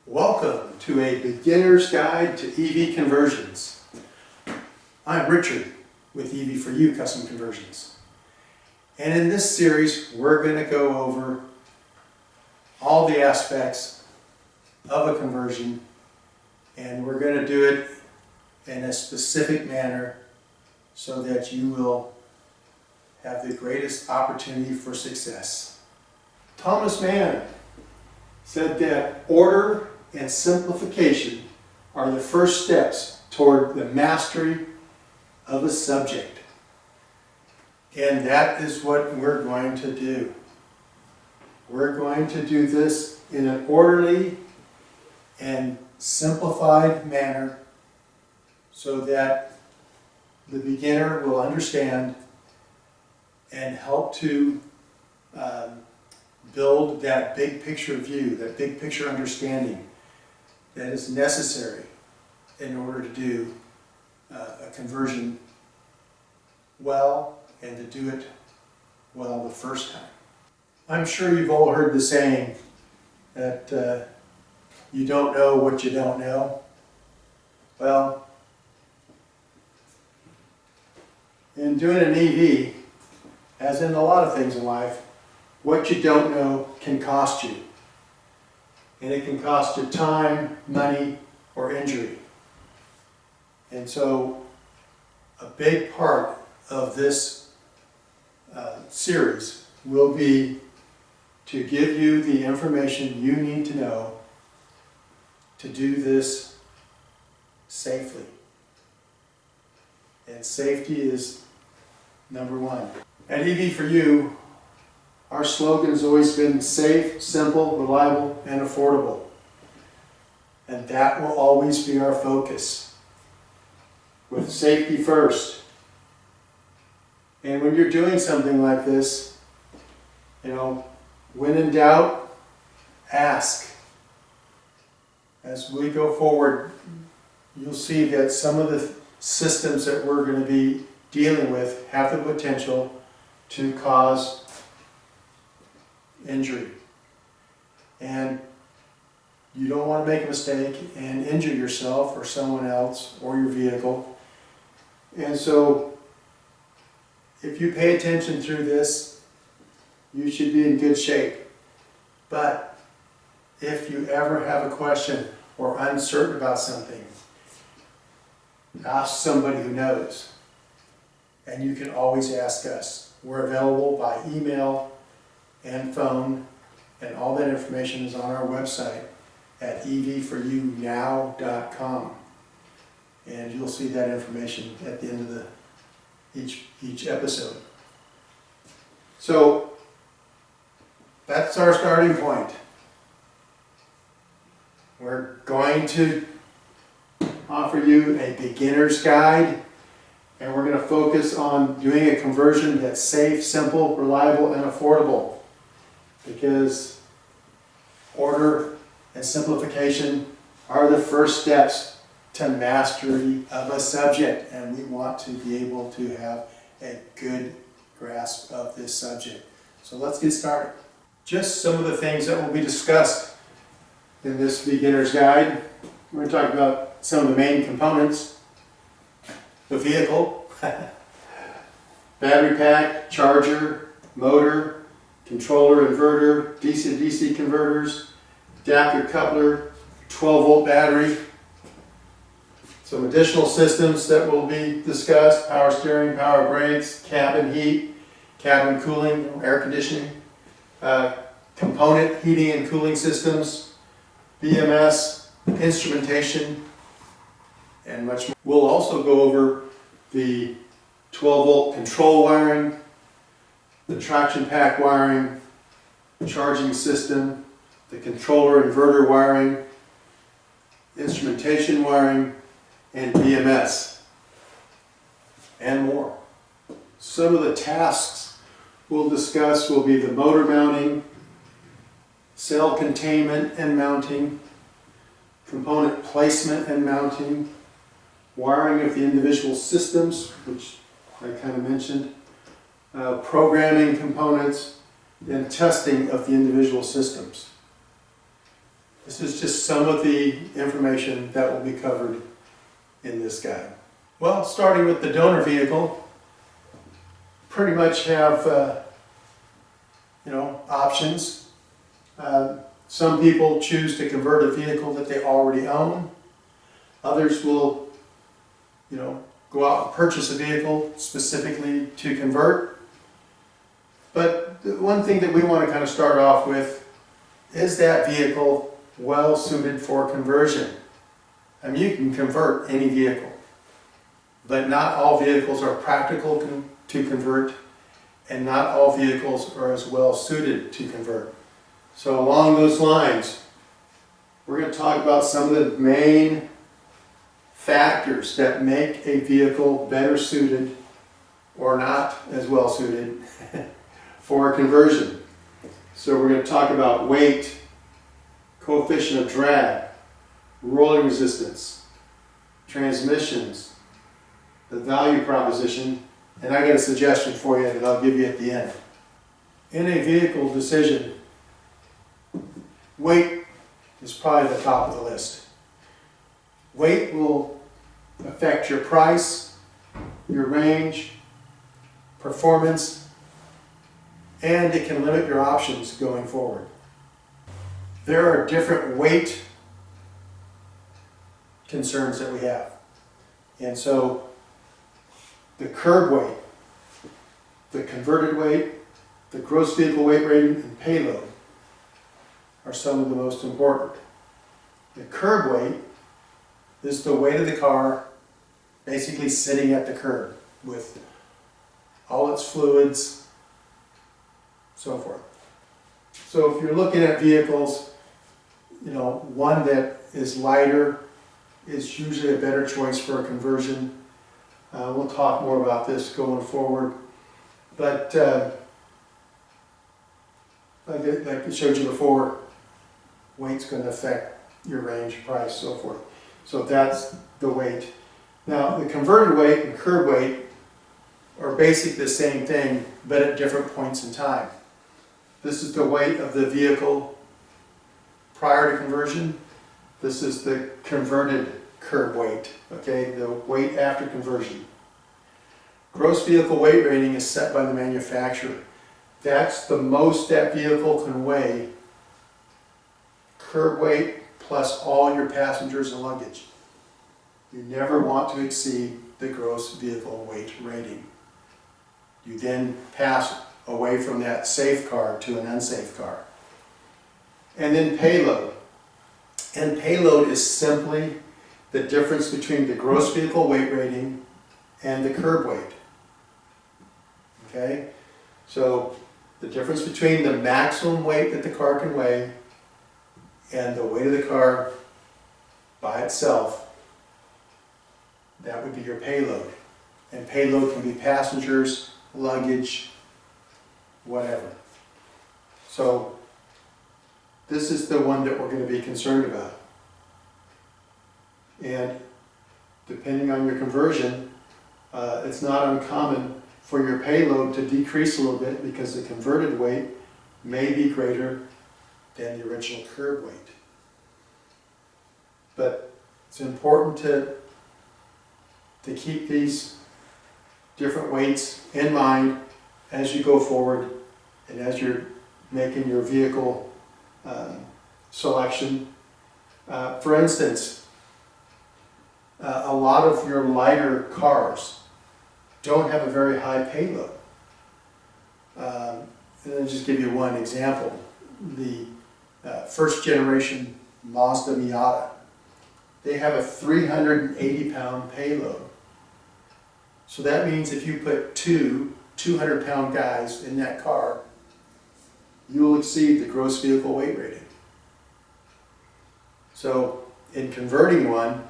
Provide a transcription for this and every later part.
Welcome to a beginner's guide to EV conversions. I'm Richard with EV4U Custom Conversions. And in this series, we're going to go over all the aspects of a conversion, and we're going to do it in a specific manner so that you will have the greatest opportunity for success. Thomas Mann said that order and simplification are the first steps toward the mastery of a subject. And that is what we're going to do. We're going to do this in an orderly and simplified manner so that the beginner will understand and help to build that big picture view, that big picture understanding that is necessary in order to do a conversion well and to do it well the first time. I'm sure you've all heard the saying that you don't know what you don't know. Well, in doing an EV, as in a lot of things in life, what you don't know can cost you. And it can cost you time, money, or injury. And so a big part of this series will be to give you the information you need to know to do this safely. And safety is number one. At EV4U, our slogan has always been safe, simple, reliable, and affordable. And that will always be our focus, with safety first. And when you're doing something like this, when in doubt, ask. As we go forward, you'll see that some of the systems that we're going to be dealing with have the potential to cause injury. And you don't want to make a mistake and injure yourself or someone else or your vehicle. And so if you pay attention through this, you should be in good shape. But if you ever have a question or uncertain about something, ask somebody who knows. And you can always ask us. We're available by email and phone, and all that information is on our website at EV4UNow.com. And you'll see that information at the end of each episode. So that's our starting point. We're going to offer you a beginner's guide, and we're going to focus on doing a conversion that's safe, simple, reliable, and affordable. Because order and simplification are the first steps to mastery of a subject, and we want to be able to have a good grasp of this subject. So let's get started. Just some of the things that will be discussed in this beginner's guide. We're going to talk about some of the main components: the vehicle, battery pack, charger, motor, controller, inverter, DC to DC converters, adapter coupler, 12-volt battery. Some additional systems that will be discussed: power steering, power brakes, cabin heat, cabin cooling, air conditioning, component heating and cooling systems, BMS, instrumentation, and much more. We'll also go over the 12-volt control wiring, the traction pack wiring, charging system, the controller inverter wiring, instrumentation wiring, and BMS, and more. Some of the tasks we'll discuss will be the motor mounting, cell containment and mounting, component placement and mounting, wiring of the individual systems, which I kind of mentioned, programming components, and testing of the individual systems. This is just some of the information that will be covered in this guide. Well, starting with the donor vehicle, pretty much have options. Some people choose to convert a vehicle that they already own. Others will, go out and purchase a vehicle specifically to convert. But the one thing that we want to kind of start off with is that vehicle well suited for conversion. I mean, you can convert any vehicle, but not all vehicles are practical to convert, and not all vehicles are as well suited to convert. So along those lines, we're going to talk about some of the main factors that make a vehicle better suited or not as well suited for a conversion. So we're going to talk about weight, coefficient of drag, rolling resistance, transmissions, the value proposition, and I got a suggestion for you that I'll give you at the end. In a vehicle decision, weight is probably the top of the list. Weight will affect your price, your range, performance, and it can limit your options going forward. There are different weight concerns that we have. And so the curb weight, the converted weight, the gross vehicle weight rating, and payload are some of the most important. The curb weight is the weight of the car basically sitting at the curb with all its fluids, so forth. So if you're looking at vehicles, one that is lighter is usually a better choice for a conversion. We'll talk more about this going forward. But like I showed you before, weight's going to affect your range, price, so forth. So that's the weight. Now, the converted weight and curb weight are basically the same thing, but at different points in time. This is the weight of the vehicle prior to conversion. This is the converted curb weight, okay, the weight after conversion. Gross vehicle weight rating is set by the manufacturer. That's the most that vehicle can weigh, curb weight plus all your passengers and luggage. You never want to exceed the gross vehicle weight rating. You then pass away from that safe car to an unsafe car. And then payload. And payload is simply the difference between the gross vehicle weight rating and the curb weight. Okay? So the difference between the maximum weight that the car can weigh and the weight of the car by itself, that would be your payload. And payload can be passengers, luggage, whatever. So this is the one that we're going to be concerned about. And depending on your conversion, it's not uncommon for your payload to decrease a little bit because the converted weight may be greater than the original curb weight. But it's important to keep these different weights in mind as you go forward and as you're making your vehicle selection. For instance, a lot of your lighter cars don't have a very high payload. And I'll just give you one example. The first generation Mazda Miata, they have a 380-pound payload. So that means if you put two 200-pound guys in that car, you will exceed the gross vehicle weight rating. So in converting one,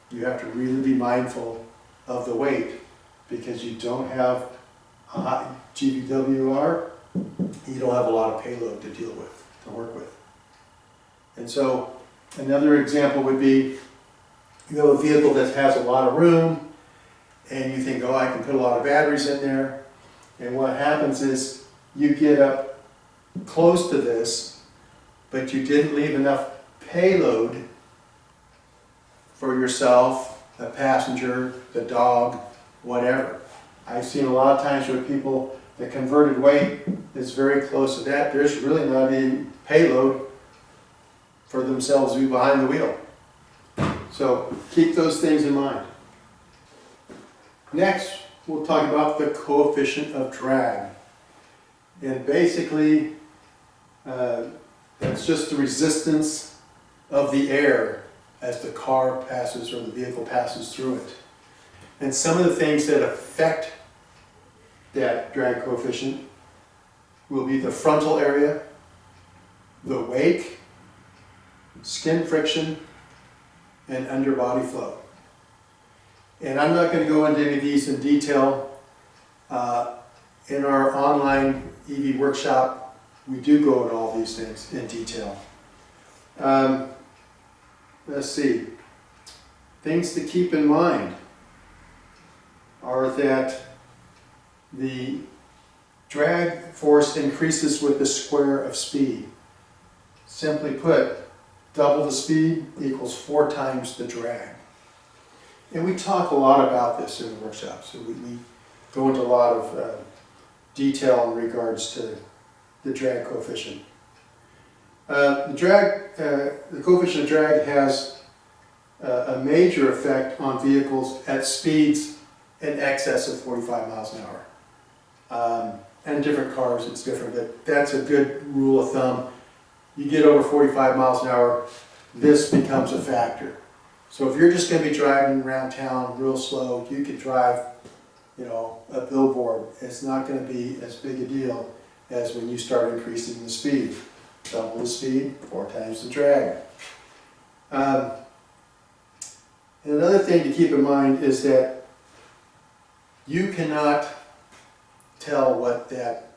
you have to really be mindful of the weight because you don't have a high GVWR, you don't have a lot of payload to deal with, to work with. And so another example would be you have a vehicle that has a lot of room and you think, oh, I can put a lot of batteries in there. And what happens is you get up close to this, but you didn't leave enough payload for yourself, the passenger, the dog, whatever. I've seen a lot of times where people, the converted weight is very close to that. There's really not any payload for themselves to be behind the wheel. So keep those things in mind. Next, we'll talk about the coefficient of drag. And basically, that's just the resistance of the air as the car passes or the vehicle passes through it. And some of the things that affect that drag coefficient will be the frontal area, the wake, skin friction, and underbody flow. And I'm not going to go into any of these in detail. In our online EV workshop, we do go into all these things in detail. Let's see. Things to keep in mind are that the drag force increases with the square of speed. Simply put, double the speed equals 4 times the drag. And we talk a lot about this in the workshop, so we go into a lot of detail in regards to the drag coefficient. The coefficient of drag has a major effect on vehicles at speeds in excess of 45 miles an hour. And different cars, it's different, but that's a good rule of thumb. You get over 45 miles an hour, this becomes a factor. So if you're just going to be driving around town real slow, you could drive, a billboard. It's not going to be as big a deal as when you start increasing the speed. Double the speed, 4 times the drag. And another thing to keep in mind is that you cannot tell what that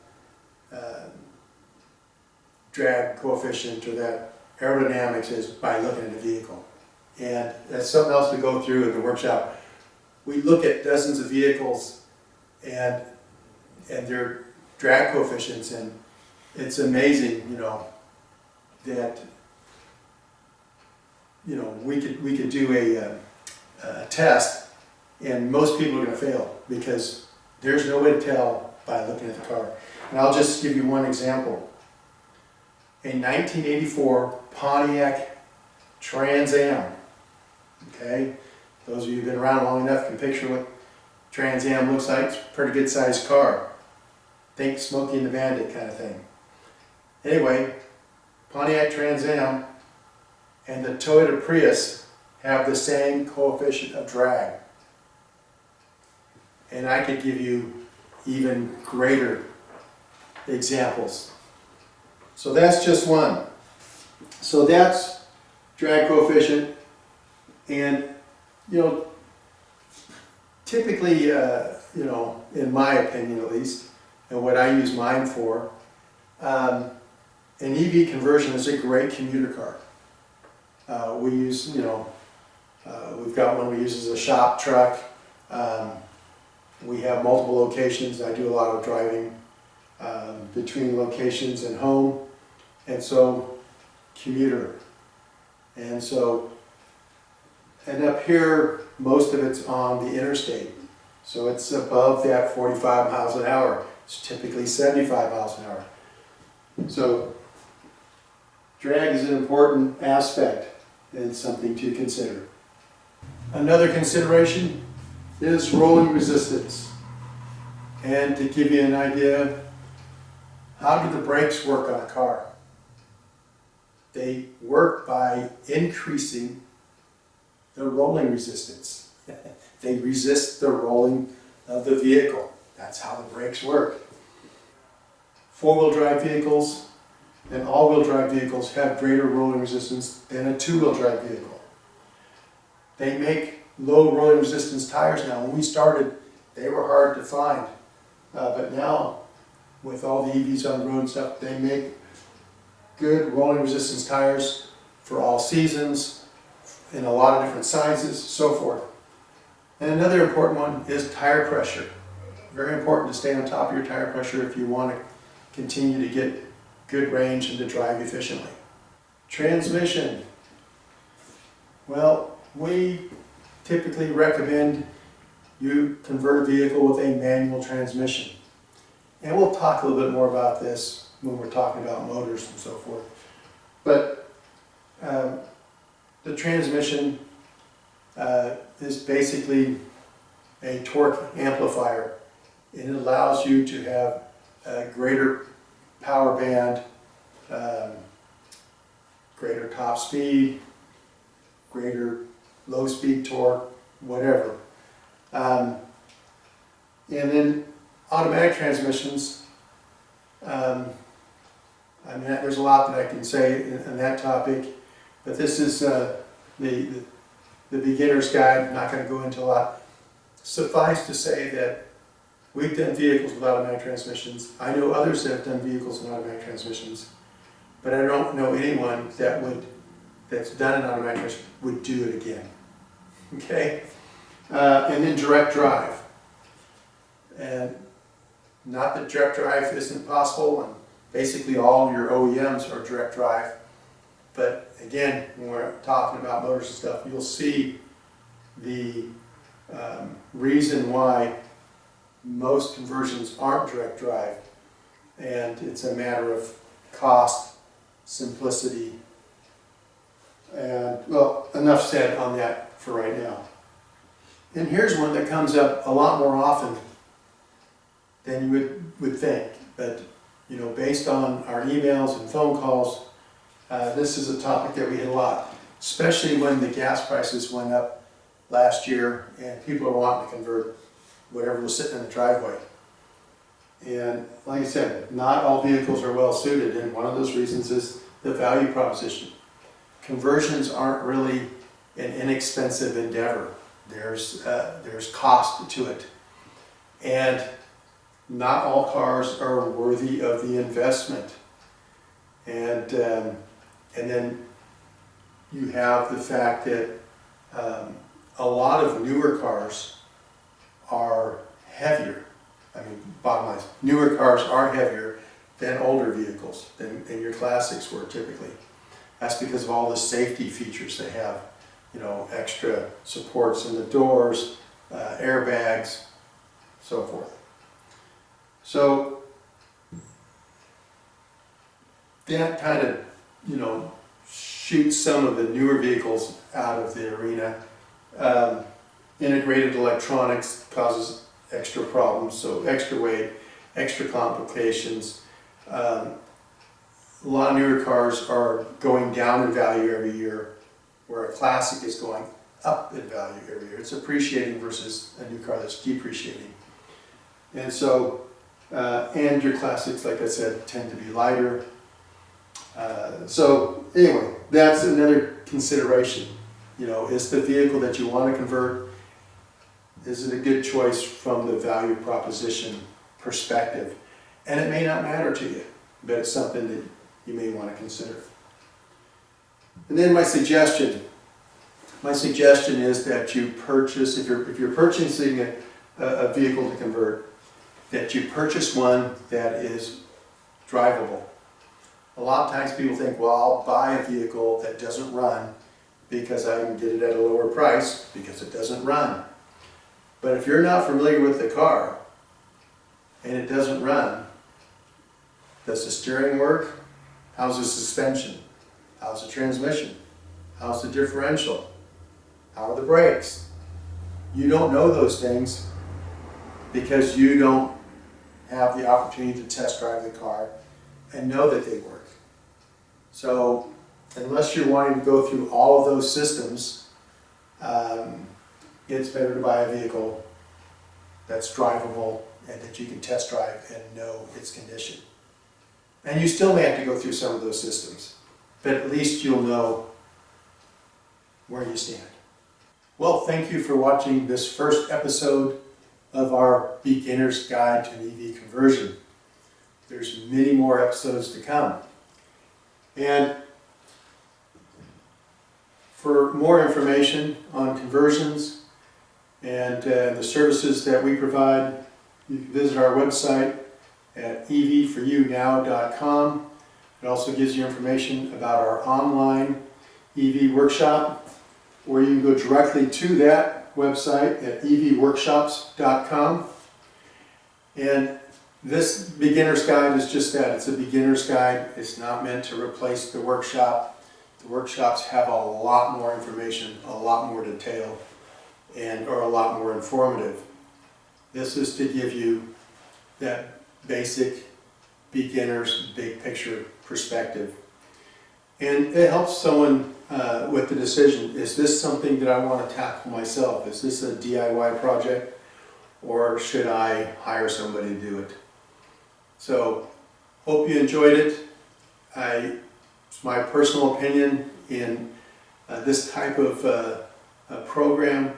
drag coefficient or that aerodynamics is by looking at the vehicle. And that's something else we go through in the workshop. We look at dozens of vehicles and their drag coefficients, and it's amazing, that we could do a test, and most people are going to fail because there's no way to tell by looking at the car. And I'll just give you one example. A 1984 Pontiac Trans Am. Okay, those of you who've been around long enough can picture what Trans Am looks like. It's a pretty good sized car. Think Smokey and the Bandit kind of thing. Anyway, Pontiac Trans Am and the Toyota Prius have the same coefficient of drag. And I could give you even greater examples. So that's just one. So that's drag coefficient. And, typically, in my opinion at least, and what I use mine for, an EV conversion is a great commuter car. We use, we've got one we use as a shop truck. We have multiple locations. I do a lot of driving between locations and home. And so, commuter. And up here, most of it's on the interstate. So it's above that 45 miles an hour. It's typically 75 miles an hour. So drag is an important aspect and something to consider. Another consideration is rolling resistance. And to give you an idea, how do the brakes work on a car? They work by increasing the rolling resistance. They resist the rolling of the vehicle. That's how the brakes work. 4-wheel drive vehicles and all-wheel drive vehicles have greater rolling resistance than a 2-wheel drive vehicle. They make low rolling resistance tires now. When we started, they were hard to find. But now, with all the EVs on the road and stuff, they make good rolling resistance tires for all seasons, in a lot of different sizes, so forth. And another important one is tire pressure. Very important to stay on top of your tire pressure if you want to continue to get good range and to drive efficiently. Transmission. Well, we typically recommend you convert a vehicle with a manual transmission. And we'll talk a little bit more about this when we're talking about motors and so forth. But the transmission is basically a torque amplifier. It allows you to have a greater power band, greater top speed, greater low speed torque, whatever. And then automatic transmissions, I mean, there's a lot that I can say in that topic, but this is the beginner's guide. I'm not going to go into a lot. Suffice to say that we've done vehicles with automatic transmissions. I know others that have done vehicles with automatic transmissions, but I don't know anyone that's done an automatic transmission would do it again. Okay? And then direct drive. And not that direct drive isn't possible, and basically all your OEMs are direct drive. But again, when we're talking about motors and stuff, you'll see the reason why most conversions aren't direct drive. And it's a matter of cost, simplicity, and well, enough said on that for right now. And here's one that comes up a lot more often than you would think. But you know, based on our emails and phone calls, this is a topic that we hit a lot, especially when the gas prices went up last year and people are wanting to convert whatever was sitting in the driveway. And like I said, not all vehicles are well suited, and one of those reasons is the value proposition. Conversions aren't really an inexpensive endeavor. There's cost to it. And not all cars are worthy of the investment. And then you have the fact that a lot of newer cars are heavier. I mean, bottom line, newer cars are heavier than older vehicles, than your classics were typically. That's because of all the safety features they have. You know, extra supports in the doors, airbags, so forth. So that kind of, you know, shoots some of the newer vehicles out of the arena. Integrated electronics causes extra problems, so extra weight, extra complications. A lot of newer cars are going down in value every year, where a classic is going up in value every year. It's appreciating versus a new car that's depreciating. And so, and your classics, like I said, tend to be lighter. So anyway, that's another consideration. You know, is the vehicle that you want to convert, is it a good choice from the value proposition perspective? And it may not matter to you, but it's something that you may want to consider. And then my suggestion is that you purchase, if you're purchasing a vehicle to convert, that you purchase one that is drivable. A lot of times people think, well, I'll buy a vehicle that doesn't run because I can get it at a lower price because it doesn't run. But if you're not familiar with the car and it doesn't run, does the steering work? How's the suspension? How's the transmission? How's the differential? How are the brakes? You don't know those things because you don't have the opportunity to test drive the car and know that they work. So unless you're wanting to go through all of those systems, it's better to buy a vehicle that's drivable and that you can test drive and know its condition. And you still may have to go through some of those systems, but at least you'll know where you stand. Well, thank you for watching this first episode of our Beginner's Guide to an EV Conversion. There's many more episodes to come. And for more information on conversions and the services that we provide, you can visit our website at EV4UNow.com. It also gives you information about our online EV workshop. or you can go directly to that website at evworkshops.com. And this beginner's guide is just that. It's a beginner's guide. It's not meant to replace the workshop. The workshops have a lot more information, a lot more detail, and are a lot more informative. This is to give you that basic beginner's big picture perspective. And it helps someone with the decision, is this something that I want to tackle myself? Is this a DIY project, or should I hire somebody to do it? So, hope you enjoyed it. It's my personal opinion in this type of program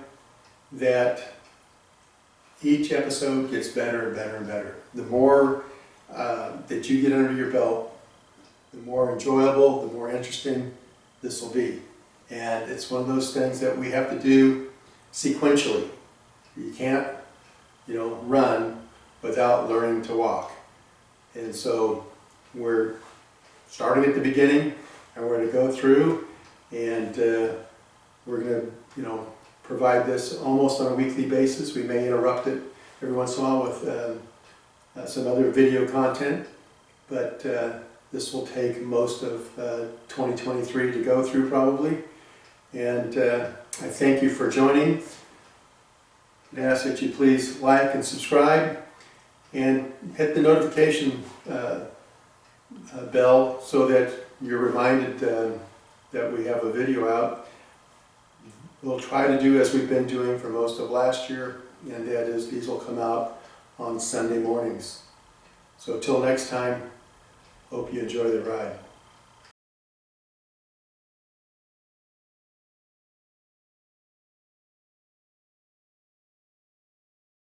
that each episode gets better and better and better. The more that you get under your belt, the more enjoyable, the more interesting this will be. And it's one of those things that we have to do sequentially. You can't, run without learning to walk. And so we're starting at the beginning, and we're going to go through, and we're going to, provide this almost on a weekly basis. We may interrupt it every once in a while with some other video content, but this will take most of 2023 to go through probably. And I thank you for joining. I ask that you please like and subscribe and hit the notification bell so that you're reminded that we have a video out. We'll try to do as we've been doing for most of last year, and that is these will come out on Sunday mornings. So till next time, hope you enjoy the ride.